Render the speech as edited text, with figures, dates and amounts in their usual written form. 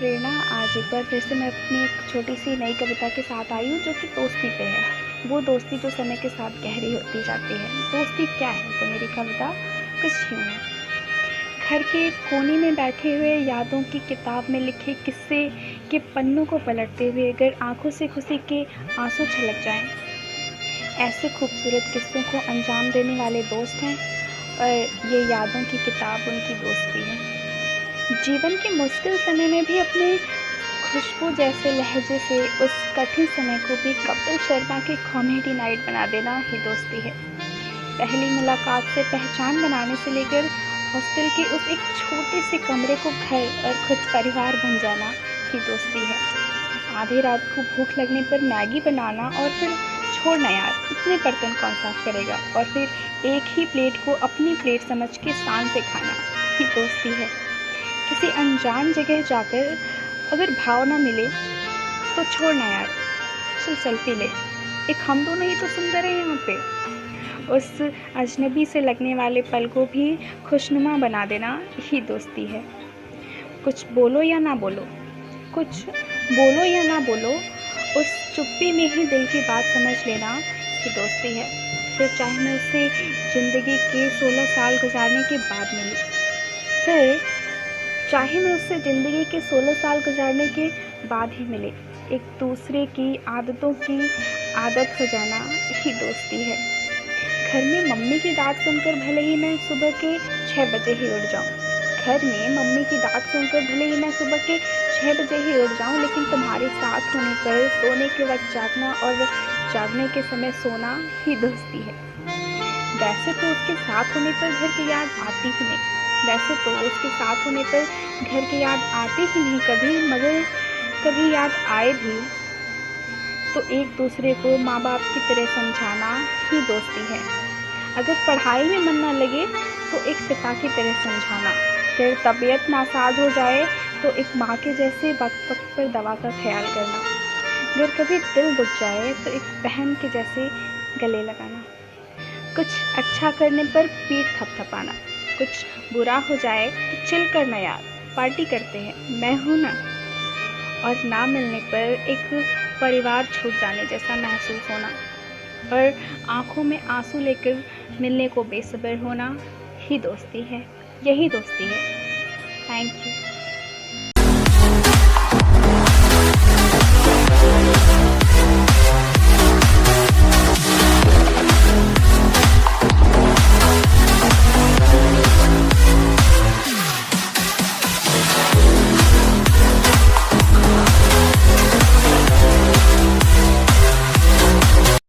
प्रेरणा। आज एक बार फिर से मैं अपनी एक छोटी सी नई कविता के साथ आई हूँ, जो कि दोस्ती पे है। वो दोस्ती जो समय के साथ गहरी होती जाती है। दोस्ती क्या है? तो मेरी कविता कुछ यूँ है। घर के कोने में बैठे हुए यादों की किताब में लिखे किस्से के पन्नों को पलटते हुए अगर आंखों से खुशी के आंसू छलक जाएं, ऐसे खूबसूरत किस्सों को अंजाम देने वाले दोस्त हैं। और ये यादों की किताब उनकी दोस्ती है। जीवन के मुश्किल समय में भी अपने खुशबू जैसे लहजे से उस कठिन समय को भी कपिल शर्मा की कॉमेडी नाइट बना देना ही दोस्ती है। पहली मुलाकात से पहचान बनाने से लेकर हॉस्टल के उस एक छोटे से कमरे को घर और खुद परिवार बन जाना ही दोस्ती है। आधी रात को भूख लगने पर मैगी बनाना और फिर छोड़ना यार, इतने बर्तन कौन साफ करेगा, और फिर एक ही प्लेट को अपनी प्लेट समझ के शान से खाना ही दोस्ती है। किसी अनजान जगह जाकर अगर भाव ना मिले तो छोड़ना यार, चल सेल्फी ले, एक हम दोनों ही तो सुंदर है यहाँ पे। उस अजनबी से लगने वाले पल को भी खुशनुमा बना देना ही दोस्ती है। कुछ बोलो या ना बोलो, कुछ बोलो या ना बोलो, उस चुप्पी में ही दिल की बात समझ लेना ही दोस्ती है। फिर चाहे मैं उससे ज़िंदगी के 16 साल गुजारने के बाद मिली, फिर चाहे मैं उससे ज़िंदगी के 16 साल गुजारने के बाद ही मिले, एक दूसरे की आदतों की आदत हो जाना ही दोस्ती है। घर में मम्मी की डांट सुनकर भले ही मैं सुबह के 6 बजे ही उठ जाऊं, घर में मम्मी की डांट सुनकर भले ही मैं सुबह के 6 बजे ही उठ जाऊं, लेकिन तुम्हारे साथ होने पर सोने के वक्त जागना और जागने के समय सोना ही दोस्ती है। वैसे तो उसके साथ होने पर घर की याद आती ही नहीं, वैसे तो उसके साथ होने पर घर की याद आती ही नहीं कभी, मगर कभी याद आए भी तो एक दूसरे को माँ बाप की तरह समझाना ही दोस्ती है। अगर पढ़ाई में मन ना लगे तो एक पिता की तरह समझाना, फिर तबीयत नासाज हो जाए तो एक माँ के जैसे वक्त वक्त पर दवा का ख्याल करना, अगर कभी दिल दुख जाए तो एक बहन के जैसे गले लगाना, कुछ अच्छा करने पर पीठ थपथपाना, कुछ बुरा हो जाए तो चिल करना यार, पार्टी करते हैं, मैं हूँ ना। और ना मिलने पर एक परिवार छूट जाने जैसा महसूस होना, और आँखों में आंसू लेकर मिलने को बेसब्र होना ही दोस्ती है। यही दोस्ती है। Thank you.